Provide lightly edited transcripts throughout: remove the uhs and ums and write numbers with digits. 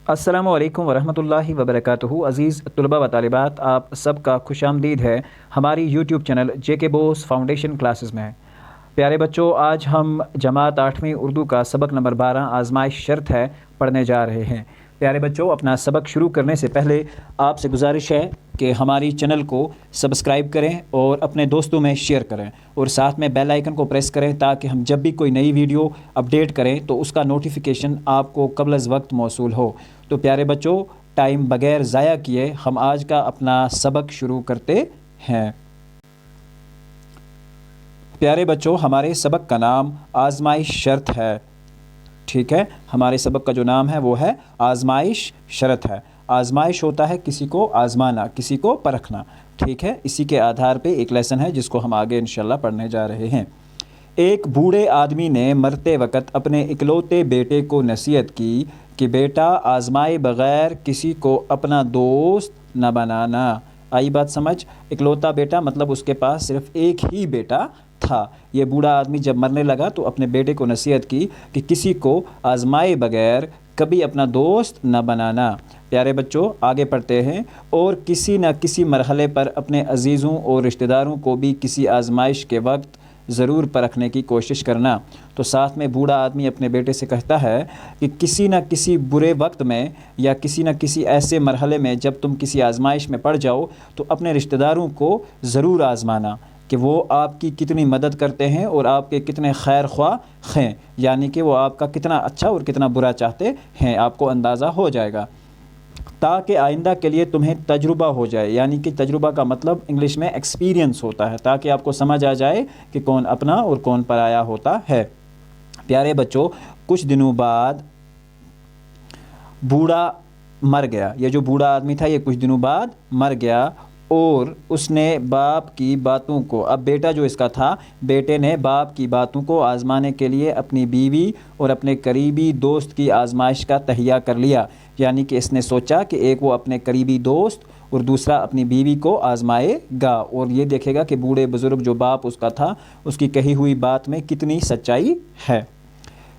السلام علیکم ورحمۃ اللہ وبرکاتہ۔ عزیز طلباء و طالبات، آپ سب کا خوش آمدید ہے ہماری یوٹیوب چینل جے کے بوس فاؤنڈیشن کلاسز میں۔ پیارے بچوں، آج ہم جماعت 8ویں اردو کا سبق نمبر 12 آزمائش شرط ہے پڑھنے جا رہے ہیں۔ پیارے بچوں، اپنا سبق شروع کرنے سے پہلے آپ سے گزارش ہے کہ ہماری چینل کو سبسکرائب کریں اور اپنے دوستوں میں شیئر کریں اور ساتھ میں بیل آئیکن کو پریس کریں تاکہ ہم جب بھی کوئی نئی ویڈیو اپڈیٹ کریں تو اس کا نوٹیفیکیشن آپ کو قبل از وقت موصول ہو۔ تو پیارے بچوں، ٹائم بغیر ضائع کیے ہم آج کا اپنا سبق شروع کرتے ہیں۔ پیارے بچوں، ہمارے سبق کا نام آزمائش شرط ہے، ٹھیک ہے؟ ہمارے سبق کا جو نام ہے وہ ہے آزمائش شرط ہے۔ آزمائش ہوتا ہے کسی کو آزمانا، کسی کو پرکھنا، ٹھیک ہے؟ اسی کے آدھار پہ ایک لیسن ہے جس کو ہم آگے انشاءاللہ پڑھنے جا رہے ہیں۔ ایک بوڑھے آدمی نے مرتے وقت اپنے اکلوتے بیٹے کو نصیحت کی کہ بیٹا، آزمائے بغیر کسی کو اپنا دوست نہ بنانا۔ آئی بات سمجھ؟ اکلوتا بیٹا مطلب اس کے پاس صرف ایک ہی بیٹا تھا۔ یہ بوڑھا آدمی جب مرنے لگا تو اپنے بیٹے کو نصیحت کی کہ کسی کو آزمائے بغیر کبھی اپنا دوست نہ بنانا۔ پیارے بچوں، آگے پڑھتے ہیں۔ اور کسی نہ کسی مرحلے پر اپنے عزیزوں اور رشتہ داروں کو بھی کسی آزمائش کے وقت ضرور پرکھنے کی کوشش کرنا۔ تو ساتھ میں بوڑھا آدمی اپنے بیٹے سے کہتا ہے کہ کسی نہ کسی برے وقت میں یا کسی نہ کسی ایسے مرحلے میں جب تم کسی آزمائش میں پڑ جاؤ تو اپنے رشتہ داروں کو ضرور آزمانا کہ وہ آپ کی کتنی مدد کرتے ہیں اور آپ کے کتنے خیر خواہ ہیں، یعنی کہ وہ آپ کا کتنا اچھا اور کتنا برا چاہتے ہیں، آپ کو اندازہ ہو جائے گا، تاکہ آئندہ کے لیے تمہیں تجربہ ہو جائے۔ یعنی کہ تجربہ کا مطلب انگلش میں ایکسپیرینس ہوتا ہے، تاکہ آپ کو سمجھ آ جائے کہ کون اپنا اور کون پرایا ہوتا ہے۔ پیارے بچوں، کچھ دنوں بعد بوڑھا مر گیا۔ یہ جو بوڑھا آدمی تھا یہ کچھ دنوں بعد مر گیا اور اس نے باپ کی باتوں کو، اب بیٹا جو اس کا تھا، بیٹے نے باپ کی باتوں کو آزمانے کے لیے اپنی بیوی اور اپنے قریبی دوست کی آزمائش کا تہیہ کر لیا۔ یعنی کہ اس نے سوچا کہ ایک وہ اپنے قریبی دوست اور دوسرا اپنی بیوی کو آزمائے گا اور یہ دیکھے گا کہ بوڑھے بزرگ جو باپ اس کا تھا اس کی کہی ہوئی بات میں کتنی سچائی ہے۔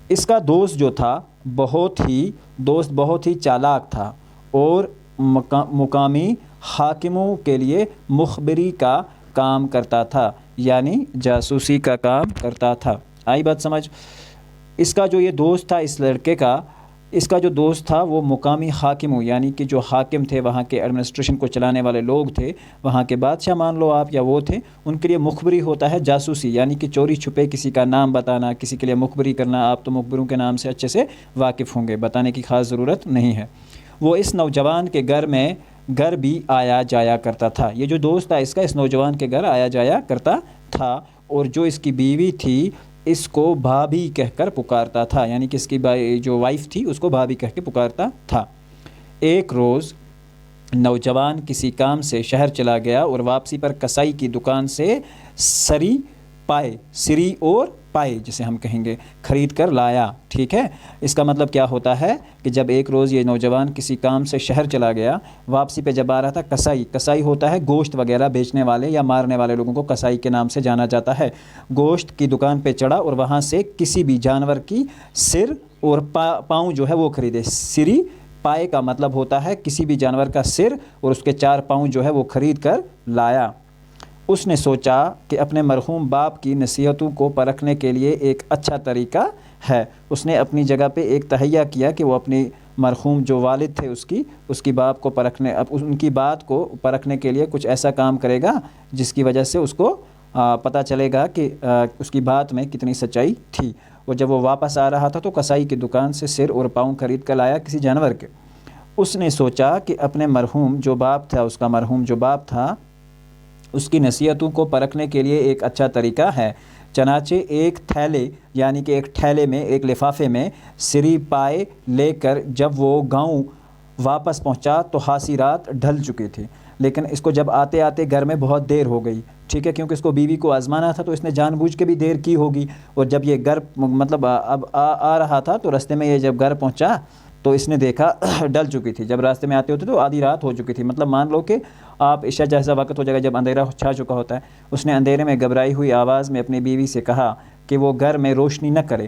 اس کا دوست جو تھا بہت ہی چالاک تھا اور مقامی حاکموں کے لیے مخبری کا کام کرتا تھا، یعنی جاسوسی کا کام کرتا تھا۔ آئی بات سمجھ؟ اس کا جو یہ دوست تھا، اس لڑکے کا، اس کا جو دوست تھا وہ مقامی حاکموں، یعنی کہ جو حاکم تھے، وہاں کے ایڈمنسٹریشن کو چلانے والے لوگ تھے، وہاں کے بادشاہ مان لو آپ یا وہ تھے، ان کے لیے مخبری ہوتا ہے جاسوسی، یعنی کہ چوری چھپے کسی کا نام بتانا، کسی کے لیے مخبری کرنا۔ آپ تو مخبروں کے نام سے اچھے سے واقف ہوں گے، بتانے کی خاص ضرورت نہیں ہے۔ وہ اس نوجوان کے گھر بھی آیا جایا کرتا تھا۔ یہ جو دوست تھا اس کا، اس نوجوان کے گھر آیا جایا کرتا تھا اور جو اس کی بیوی تھی اس کو بھابھی کہہ کر پکارتا تھا، یعنی کہ اس کی جو وائف تھی اس کو بھابھی کہہ کے پکارتا تھا۔ ایک روز نوجوان کسی کام سے شہر چلا گیا اور واپسی پر کسائی کی دکان سے سری اور پائے جسے ہم کہیں گے خرید کر لایا، ٹھیک ہے؟ اس کا مطلب کیا ہوتا ہے کہ جب ایک روز یہ نوجوان کسی کام سے شہر چلا گیا، واپسی پہ جب آ رہا تھا، کسائی ہوتا ہے گوشت وغیرہ بیچنے والے یا مارنے والے لوگوں کو کسائی کے نام سے جانا جاتا ہے۔ گوشت کی دکان پہ چڑھا اور وہاں سے کسی بھی جانور کی سر اور پاؤں جو ہے وہ خریدے۔ سری پائے کا مطلب ہوتا ہے کسی بھی جانور کا سر اور اس کے 4 پاؤں جو ہے وہ خرید کر لایا۔ اس نے سوچا کہ اپنے مرحوم باپ کی نصیحتوں کو پرکھنے کے لیے ایک اچھا طریقہ ہے۔ اس نے اپنی جگہ پہ ایک تہیہ کیا کہ وہ اپنی مرحوم جو والد تھے اس کی باپ کو ان کی بات کو پرکھنے کے لیے کچھ ایسا کام کرے گا جس کی وجہ سے اس کو پتہ چلے گا کہ اس کی بات میں کتنی سچائی تھی۔ اور جب وہ واپس آ رہا تھا تو کسائی کی دکان سے سر اور پاؤں خرید کر لایا کسی جانور کے۔ اس نے سوچا کہ اپنے مرحوم جو باپ تھا اس کی نصیحتوں کو پرکھنے کے لیے ایک اچھا طریقہ ہے۔ چنانچہ ایک تھیلے میں، ایک لفافے میں سری پائے لے کر جب وہ گاؤں واپس پہنچا تو خاصی رات ڈھل چکی تھی، لیکن اس کو جب آتے آتے گھر میں بہت دیر ہو گئی، ٹھیک ہے؟ کیونکہ اس کو بیوی کو آزمانا تھا تو اس نے جان بوجھ کے بھی دیر کی ہوگی۔ اور جب یہ گھر اب آ رہا تھا تو راستے میں یہ جب گھر پہنچا تو اس نے دیکھا ڈل چکی تھی۔ جب راستے میں آتے ہوتے تو آدھی رات ہو چکی تھی، مطلب مان لو کہ آپ عشاء جیسا وقت ہو جائے گا جب اندھیرا چھا چکا ہوتا ہے۔ اس نے اندھیرے میں گھبرائی ہوئی آواز میں اپنی بیوی سے کہا کہ وہ گھر میں روشنی نہ کرے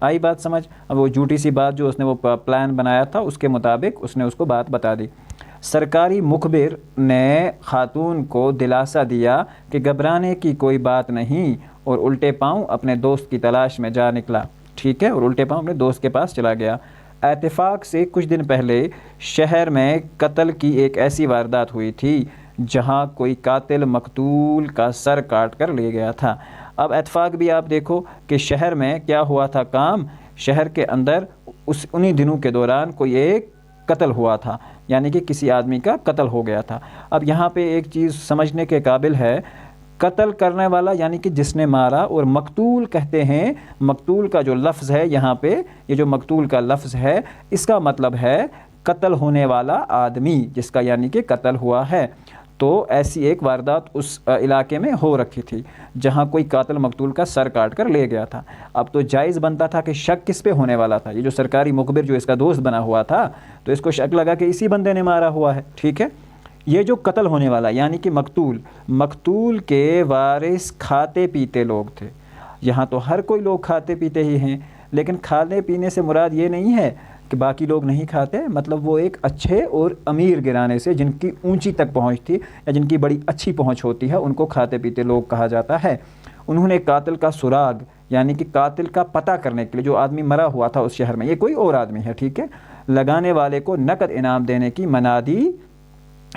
آئی بات سمجھ؟ اب وہ جھوٹی سی بات جو اس نے وہ پلان بنایا تھا اس کے مطابق اس نے اس کو بات بتا دی۔ سرکاری مخبر نے خاتون کو دلاسا دیا کہ گھبرانے کی کوئی بات نہیں، اور الٹے پاؤں اپنے دوست کی تلاش میں جا نکلا، ٹھیک ہے، اور الٹے پاؤں اپنے دوست کے پاس چلا گیا۔ اتفاق سے کچھ دن پہلے شہر میں قتل کی ایک ایسی واردات ہوئی تھی جہاں کوئی قاتل مقتول کا سر کاٹ کر لے گیا تھا۔ اب اتفاق بھی آپ دیکھو کہ شہر میں کیا ہوا تھا کام، شہر کے اندر انہی دنوں کے دوران کوئی ایک قتل ہوا تھا، یعنی کہ کسی آدمی کا قتل ہو گیا تھا۔ اب یہاں پہ ایک چیز سمجھنے کے قابل ہے، قتل کرنے والا یعنی کہ جس نے مارا، اور مقتول کہتے ہیں، مقتول کا جو لفظ ہے یہاں پہ، یہ جو مقتول کا لفظ ہے اس کا مطلب ہے قتل ہونے والا آدمی، جس کا یعنی کہ قتل ہوا ہے۔ تو ایسی ایک واردات اس علاقے میں ہو رکھی تھی جہاں کوئی قاتل مقتول کا سر کاٹ کر لے گیا تھا۔ اب تو جائز بنتا تھا کہ شک کس پہ ہونے والا تھا، یہ جو سرکاری مخبر جو اس کا دوست بنا ہوا تھا تو اس کو شک لگا کہ اسی بندے نے مارا ہوا ہے، ٹھیک ہے۔ یہ جو قتل ہونے والا یعنی کہ مقتول کے وارث کھاتے پیتے لوگ تھے۔ یہاں تو ہر کوئی لوگ کھاتے پیتے ہی ہیں، لیکن کھانے پینے سے مراد یہ نہیں ہے کہ باقی لوگ نہیں کھاتے، مطلب وہ ایک اچھے اور امیر گھرانے سے جن کی اونچی تک پہنچ تھی یا جن کی بڑی اچھی پہنچ ہوتی ہے ان کو کھاتے پیتے لوگ کہا جاتا ہے۔ انہوں نے قاتل کا سراغ یعنی کہ قاتل کا پتہ کرنے کے لیے، جو آدمی مرا ہوا تھا اس شہر میں، یہ کوئی اور آدمی ہے، ٹھیک ہے، لگانے والے کو نقد انعام دینے کی منادی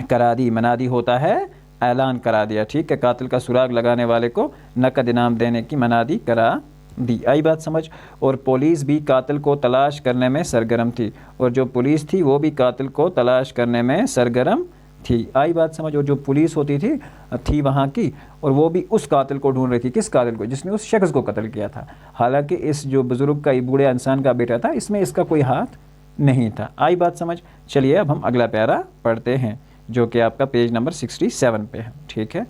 کرا دی۔ منادی ہوتا ہے اعلان کرا دیا، ٹھیک ہے، قاتل کا سراغ لگانے والے کو نقد انعام دینے کی منادی کرا دی۔ آئی بات سمجھ؟ اور پولیس بھی قاتل کو تلاش کرنے میں سرگرم تھی، اور جو پولیس تھی وہ بھی قاتل کو تلاش کرنے میں سرگرم تھی۔ آئی بات سمجھ؟ اور جو پولیس ہوتی تھی وہاں کی، اور وہ بھی اس قاتل کو ڈھونڈ رہی تھی، کس قاتل کو؟ جس نے اس شخص کو قتل کیا تھا، حالانکہ اس جو بزرگ کا، یہ بوڑھے انسان کا بیٹا تھا، اس میں اس کا کوئی ہاتھ نہیں تھا۔ آئی بات سمجھ؟ چلیے اب ہم اگلا پیارا پڑھتے ہیں جو کہ آپ کا پیج نمبر 67 پہ ہے، ٹھیک ہے۔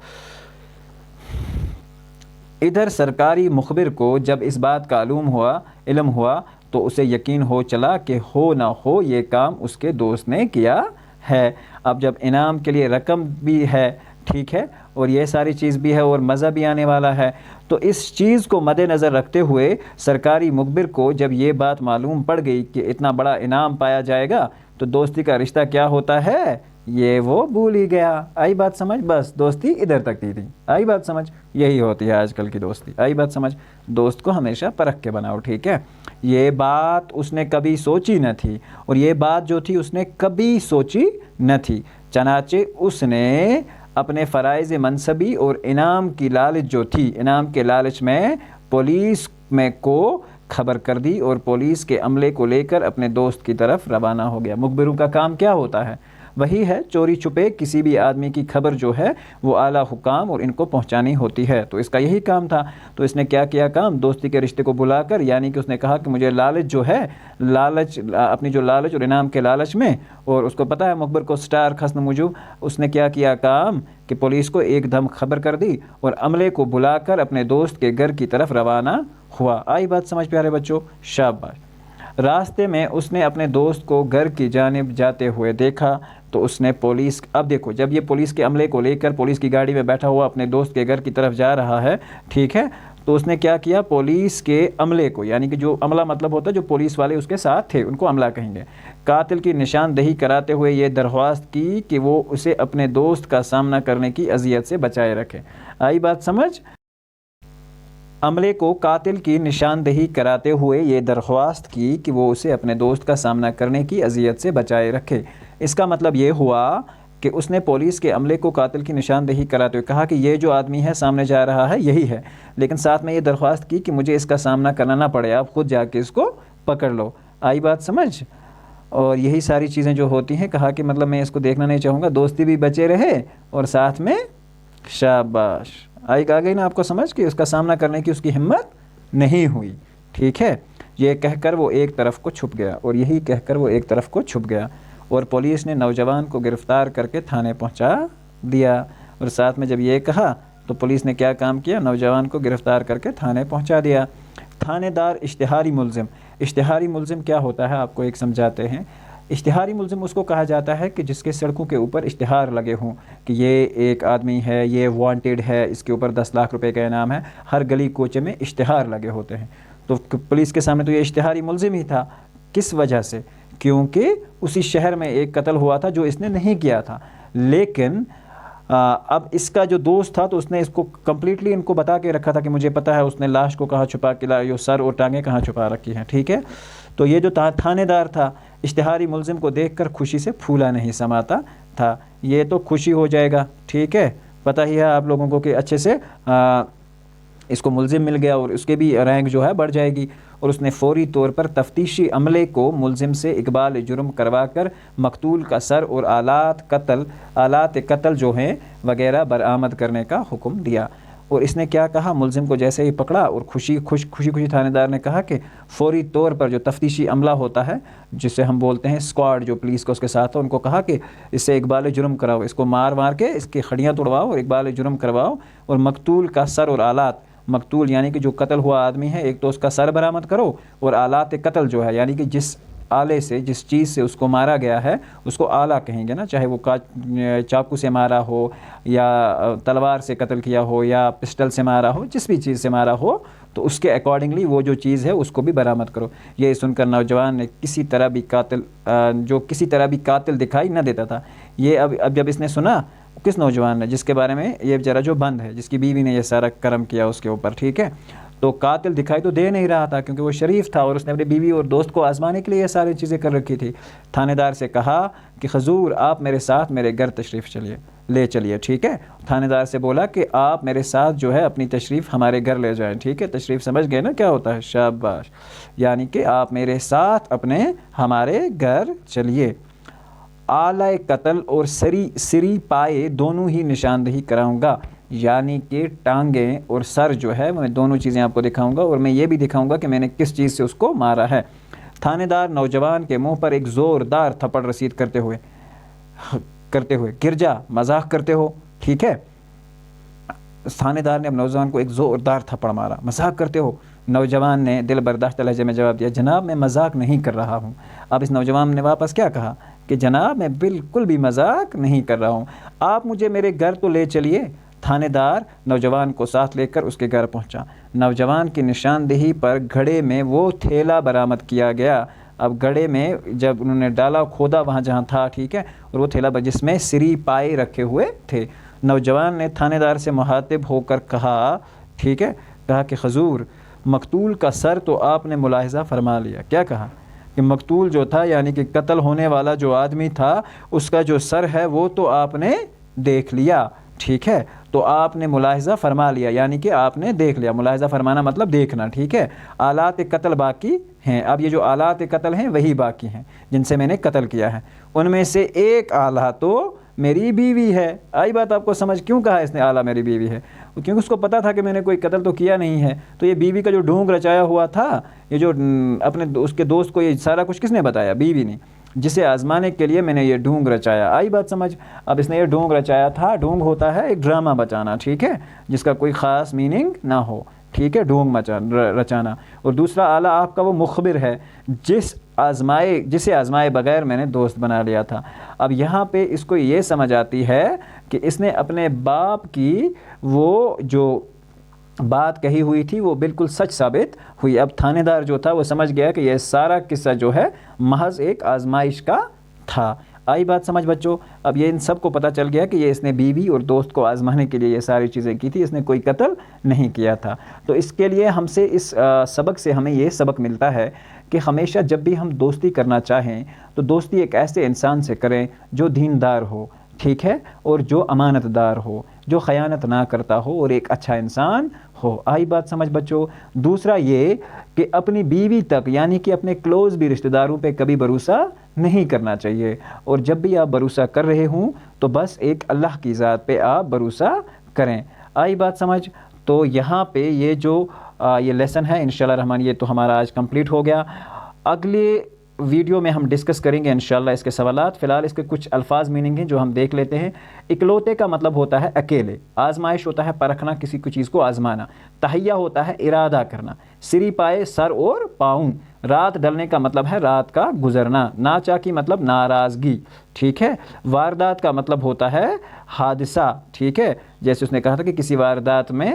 ادھر سرکاری مخبر کو جب اس بات کا علم ہوا تو اسے یقین ہو چلا کہ ہو نہ ہو یہ کام اس کے دوست نے کیا ہے۔ اب جب انعام کے لیے رقم بھی ہے، ٹھیک ہے، اور یہ ساری چیز بھی ہے اور مزہ بھی آنے والا ہے، تو اس چیز کو مد نظر رکھتے ہوئے سرکاری مخبر کو جب یہ بات معلوم پڑ گئی کہ اتنا بڑا انعام پایا جائے گا تو دوستی کا رشتہ کیا ہوتا ہے یہ وہ بھول ہی گیا۔ آئی بات سمجھ؟ بس دوستی ادھر تک تھی۔ آئی بات سمجھ؟ یہی ہوتی ہے آج کل کی دوستی۔ آئی بات سمجھ؟ دوست کو ہمیشہ پرکھ کے بناؤ، ٹھیک ہے۔ یہ بات اس نے کبھی سوچی نہ تھی، اور یہ بات جو تھی اس نے کبھی سوچی نہ تھی، چنانچہ اس نے اپنے فرائض منصبی اور انعام کی لالچ جو تھی، انعام کے لالچ میں پولیس میں کو خبر کر دی، اور پولیس کے عملے کو لے کر اپنے دوست کی طرف روانہ ہو گیا۔ مخبروں کا کام کیا ہوتا ہے؟ وہی ہے، چوری چھپے کسی بھی آدمی کی خبر جو ہے وہ اعلیٰ حکام اور ان کو پہنچانی ہوتی ہے، تو اس کا یہی کام تھا۔ تو اس نے کیا کیا کام؟ دوستی کے رشتے کو بلا کر، یعنی کہ اس نے کہا کہ مجھے لالچ جو ہے، اپنی جو لالچ اور انعام کے لالچ میں، اور اس کو پتہ ہے مخبر کو سٹار خسن موجود، اس نے کیا کیا کام کہ پولیس کو ایک دم خبر کر دی اور عملے کو بلا کر اپنے دوست کے گھر کی طرف روانہ ہوا۔ آئی بات سمجھ پیارے بچوں؟ شاباش۔ راستے میں اس نے اپنے دوست کو گھر کی جانب جاتے ہوئے دیکھا تو اس نے اب دیکھو، جب یہ پولیس کے عملے کو لے کر پولیس کی گاڑی میں بیٹھا ہوا اپنے دوست کے گھر کی طرف جا رہا ہے، ٹھیک ہے، تو اس نے کیا کیا؟ پولیس کے عملے کو، یعنی کہ جو عملہ مطلب ہوتا ہے جو پولیس والے اس کے ساتھ تھے ان کو عملہ کہیں گے، قاتل کی نشاندہی کراتے ہوئے یہ درخواست کی کہ وہ اسے اپنے دوست کا سامنا کرنے کی اذیت سے بچائے رکھے۔ آئی بات سمجھ؟ عملے کو قاتل کی نشاندہی کراتے ہوئے یہ درخواست کی کہ وہ اسے اپنے دوست کا سامنا کرنے کی اذیت سے بچائے رکھے۔ اس کا مطلب یہ ہوا کہ اس نے پولیس کے عملے کو قاتل کی نشاندہی کراتے ہوئے کہا کہ یہ جو آدمی ہے سامنے جا رہا ہے یہی ہے، لیکن ساتھ میں یہ درخواست کی کہ مجھے اس کا سامنا کرنا نہ پڑے، آپ خود جا کے اس کو پکڑ لو۔ آئی بات سمجھ؟ اور یہی ساری چیزیں جو ہوتی ہیں، کہا کہ مطلب میں اس کو دیکھنا نہیں چاہوں گا، دوستی بھی بچے رہے اور ساتھ میں شاباش۔ آ گئی نا آپ کو سمجھ کہ اس کا سامنا کرنے کی اس کی ہمت نہیں ہوئی، ٹھیک ہے۔ یہ کہہ کر وہ ایک طرف کو چھپ گیا، اور یہی کہہ کر وہ ایک طرف کو چھپ گیا، اور پولیس نے نوجوان کو گرفتار کر کے تھانے پہنچا دیا۔ اور ساتھ میں جب یہ کہا تو پولیس نے کیا کام کیا؟ نوجوان کو گرفتار کر کے تھانے پہنچا دیا۔ تھانے دار اشتہاری ملزم، اشتہاری ملزم کیا ہوتا ہے آپ کو ایک سمجھاتے ہیں۔ اشتہاری ملزم اس کو کہا جاتا ہے کہ جس کے سڑکوں کے اوپر اشتہار لگے ہوں کہ یہ ایک آدمی ہے، یہ وانٹیڈ ہے، اس کے اوپر 10 لاکھ روپے کا انعام ہے، ہر گلی کوچے میں اشتہار لگے ہوتے ہیں، تو پولیس کے سامنے تو یہ اشتہاری ملزم ہی تھا. کس وجہ سے؟ کیونکہ اسی شہر میں ایک قتل ہوا تھا جو اس نے نہیں کیا تھا. لیکن اب اس کا جو دوست تھا تو اس نے اس کو کمپلیٹلی ان کو بتا کے رکھا تھا کہ مجھے پتہ ہے اس نے لاش کو کہاں چھپا کے لایا، سر اور ٹانگیں کہاں چھپا رکھی ہیں. ٹھیک ہے، تو یہ جو تھانے دار تھا اشتہاری ملزم کو دیکھ کر خوشی سے پھولا نہیں سماتا تھا. یہ تو خوشی ہو جائے گا. ٹھیک ہے، پتہ ہی ہے آپ لوگوں کو کہ اچھے سے اس کو ملزم مل گیا اور اس کے بھی رینک جو ہے بڑھ جائے گی. اور اس نے فوری طور پر تفتیشی عملے کو ملزم سے اقبال جرم کروا کر مقتول کا سر اور آلات قتل جو ہیں وغیرہ برآمد کرنے کا حکم دیا. اور اس نے کیا کہا؟ ملزم کو جیسے ہی پکڑا اور خوشی تھانے دار نے کہا کہ فوری طور پر جو تفتیشی عملہ ہوتا ہے جسے ہم بولتے ہیں اسکواڈ، جو پولیس کا اس کے ساتھ ہو، ان کو کہا کہ اس سے اقبال جرم کراؤ، اس کو مار کے اس کی ہڈیاں توڑواؤ اور اقبال جرم کرواؤ، اور مقتول کا سر اور آلات، مقتول یعنی کہ جو قتل ہوا آدمی ہے، ایک تو اس کا سر برآمد کرو، اور آلات قتل جو ہے یعنی کہ جس آلے سے، جس چیز سے اس کو مارا گیا ہے اس کو آلہ کہیں گے نا، چاہے وہ چاقو سے مارا ہو یا تلوار سے قتل کیا ہو یا پسٹل سے مارا ہو، جس بھی چیز سے مارا ہو تو اس کے اکارڈنگلی وہ جو چیز ہے اس کو بھی برآمد کرو. یہ سن کر نوجوان نے کسی طرح بھی قاتل دکھائی نہ دیتا تھا. یہ اب جب اس نے سنا، کس نوجوان نے؟ جس کے بارے میں یہ بیچارہ جو بند ہے، جس کی بیوی نے یہ سارا کرم کیا اس کے اوپر. ٹھیک ہے، تو قاتل دکھائی تو دے نہیں رہا تھا کیونکہ وہ شریف تھا اور اس نے اپنی بیوی اور دوست کو آزمانے کے لیے یہ ساری چیزیں کر رکھی تھی. تھانے دار سے کہا کہ حضور آپ میرے ساتھ میرے گھر تشریف لے چلیے. ٹھیک ہے، تھانے دار سے بولا کہ آپ میرے ساتھ جو ہے اپنی تشریف ہمارے گھر لے جائیں. ٹھیک ہے، تشریف سمجھ گئے نا کیا ہوتا ہے؟ شاباش، یعنی کہ آپ میرے ساتھ ہمارے گھر چلیے. آلہ قتل اور سری پائے دونوں ہی نشاندہی کراؤں گا، یعنی کہ ٹانگیں اور سر جو ہے میں دونوں چیزیں آپ کو دکھاؤں گا، اور میں یہ بھی دکھاؤں گا کہ میں نے کس چیز سے اس کو مارا ہے. تھانے دار نوجوان کے منہ پر ایک زوردار تھپڑ رسید کرتے ہوئے گر جا، مذاق کرتے ہو. ٹھیک ہے، تھانے دار نے اب نوجوان کو ایک زوردار تھپڑ مارا. مذاق کرتے ہو؟ نوجوان نے دل برداشتہ لہجے میں جواب دیا، جناب میں مذاق نہیں کر رہا ہوں. اب اس نوجوان نے واپس کیا کہا کہ جناب میں بالکل بھی مذاق نہیں کر رہا ہوں، آپ مجھے میرے گھر تو لے چلیے. تھانے دار نوجوان کو ساتھ لے کر اس کے گھر پہنچا. نوجوان کی نشاندہی پر گھڑے میں وہ تھیلا برآمد کیا گیا. اب گھڑے میں جب انہوں نے ڈالا، کھودا وہاں جہاں تھا، ٹھیک ہے، اور وہ تھیلا جس میں سری پائے رکھے ہوئے تھے. نوجوان نے تھانے دار سے مخاطب ہو کر کہا، ٹھیک ہے، کہا کہ حضور مقتول کا سر تو آپ نے ملاحظہ فرما لیا. کیا کہا؟ کہ مقتول جو تھا یعنی کہ قتل ہونے والا جو آدمی تھا اس کا جو سر ہے وہ تو آپ نے دیکھ لیا. ٹھیک ہے، تو آپ نے ملاحظہ فرما لیا، یعنی کہ آپ نے دیکھ لیا. ملاحظہ فرمانا مطلب دیکھنا. ٹھیک ہے، آلات قتل باقی ہیں. اب یہ جو آلات قتل ہیں وہی باقی ہیں جن سے میں نے قتل کیا ہے. ان میں سے ایک آلہ تو میری بیوی ہے. آئی بات آپ کو سمجھ؟ کیوں کہا اس نے آلہ میری بیوی ہے؟ کیونکہ اس کو پتا تھا کہ میں نے کوئی قتل تو کیا نہیں ہے. تو یہ بیوی کا جو ڈھونگ رچایا ہوا تھا، یہ جو اس کے دوست کو یہ سارا کچھ کس نے بتایا؟ بیوی نے، جسے آزمانے کے لیے میں نے یہ ڈھونگ رچایا. آئی بات سمجھ؟ اب اس نے یہ ڈھونگ رچایا تھا. ڈھونگ ہوتا ہے ایک ڈرامہ بچانا، ٹھیک ہے، جس کا کوئی خاص میننگ نہ ہو. ٹھیک ہے، ڈھونگ رچانا. اور دوسرا آلہ آپ کا وہ مخبر ہے جسے آزمائے بغیر میں نے دوست بنا لیا تھا. اب یہاں پہ اس کو یہ سمجھ آتی ہے کہ اس نے اپنے باپ کی وہ جو بات کہی ہوئی تھی وہ بالکل سچ ثابت ہوئی. اب تھانے دار جو تھا وہ سمجھ گیا کہ یہ سارا قصہ جو ہے محض ایک آزمائش کا تھا. آئی بات سمجھ بچوں؟ اب یہ ان سب کو پتہ چل گیا کہ یہ اس نے بیوی اور دوست کو آزمانے کے لیے یہ ساری چیزیں کی تھی، اس نے کوئی قتل نہیں کیا تھا. تو اس کے لیے ہم سے اس سبق سے ہمیں یہ سبق ملتا ہے کہ ہمیشہ جب بھی ہم دوستی کرنا چاہیں تو دوستی ایک ایسے انسان سے کریں جو دیندار ہو، ٹھیک ہے، اور جو امانت دار ہو، جو خیانت نہ کرتا ہو اور ایک اچھا انسان ہو. آئی بات سمجھ بچوں؟ دوسرا یہ کہ اپنی بیوی تک یعنی کہ اپنے کلوز بھی رشتہ داروں پہ کبھی بھروسہ نہیں کرنا چاہیے. اور جب بھی آپ بھروسہ کر رہے ہوں تو بس ایک اللہ کی ذات پہ آپ بھروسہ کریں. آئی بات سمجھ؟ تو یہاں پہ یہ جو یہ لیسن ہے انشاءاللہ رحمان یہ تو ہمارا آج کمپلیٹ ہو گیا. اگلے ویڈیو میں ہم ڈسکس کریں گے انشاءاللہ اس کے سوالات. فی الحال اس کے کچھ الفاظ میننگ ہیں جو ہم دیکھ لیتے ہیں. اکلوتے کا مطلب ہوتا ہے اکیلے. آزمائش ہوتا ہے پرکھنا، کسی کو چیز کو آزمانا. تہیہ ہوتا ہے ارادہ کرنا. سری پائے سر اور پاؤں. رات ڈلنے کا مطلب ہے رات کا گزرنا. ناچاکی مطلب ناراضگی. ٹھیک ہے. واردات کا مطلب ہوتا ہے حادثہ. ٹھیک ہے. جیسے اس نے کہا تھا کہ کسی واردات میں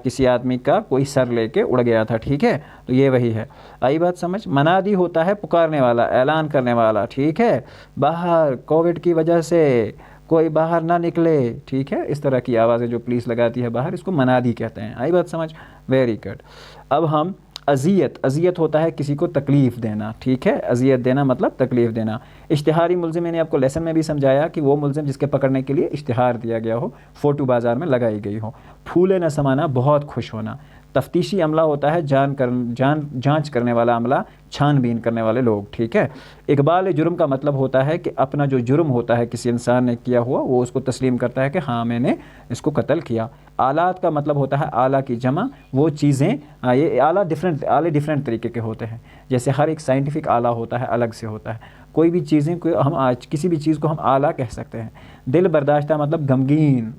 کسی آدمی کا کوئی سر لے کے اڑ گیا تھا. ٹھیک ہے. تو یہ وہی ہے. آئی بات سمجھ. منادی ہوتا ہے پکارنے والا, اعلان کرنے والا. ٹھیک ہے. باہر کووڈ کی وجہ سے کوئی باہر نہ نکلے. ٹھیک ہے. اس طرح کی آوازیں جو پولیس لگاتی ہے باہر, اس کو منادی کہتے ہیں. آئی بات سمجھ. Very good. اب ہم اذیت. اذیت ہوتا ہے کسی کو تکلیف دینا. ٹھیک ہے. اذیت دینا مطلب تکلیف دینا. اشتہاری ملزم میں نے آپ کو لیسن میں بھی سمجھایا کہ وہ ملزم جس کے پکڑنے کے لیے اشتہار دیا گیا ہو, فوٹو بازار میں لگائی گئی ہو. پھولے نہ سمانا, بہت خوش ہونا. تفتیشی عملہ ہوتا ہے جانچ کرنے والا عملہ, چھان بین کرنے والے لوگ. ٹھیک ہے. اقبال جرم کا مطلب ہوتا ہے کہ اپنا جو جرم ہوتا ہے کسی انسان نے کیا ہوا وہ اس کو تسلیم کرتا ہے کہ ہاں میں نے اس کو قتل کیا. آلات کا مطلب ہوتا ہے آلہ کی جمع, وہ چیزیں. یہ آلہ ڈفرینٹ طریقے کے ہوتے ہیں. جیسے ہر ایک سائنٹیفک آلہ ہوتا ہے, الگ سے ہوتا ہے. کوئی بھی چیزیں ہم آج کسی بھی چیز کو ہم آلہ کہہ سکتے ہیں. دل برداشتہ مطلب غمگین.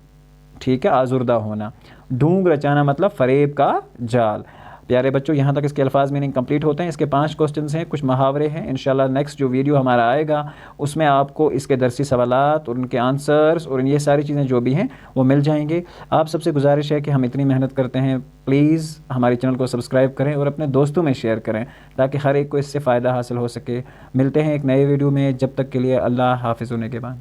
ٹھیک ہے. آزردہ ہونا. ڈھونگ رچانا مطلب فریب کا جال. پیارے بچوں, یہاں تک اس کے الفاظ میننگ کمپلیٹ ہوتے ہیں. اس کے 5 کوسچنز ہیں, کچھ محاورے ہیں. انشاءاللہ نیکسٹ جو ویڈیو ہمارا آئے گا اس میں آپ کو اس کے درسی سوالات اور ان کے آنسرز اور یہ ساری چیزیں جو بھی ہیں وہ مل جائیں گے. آپ سب سے گزارش ہے کہ ہم اتنی محنت کرتے ہیں, پلیز ہمارے چینل کو سبسکرائب کریں اور اپنے دوستوں میں شیئر کریں تاکہ ہر ایک کو اس سے فائدہ حاصل ہو سکے. ملتے ہیں ایک نئے ویڈیو میں, جب تک کے لیے اللہ حافظ. ہونے کے بعد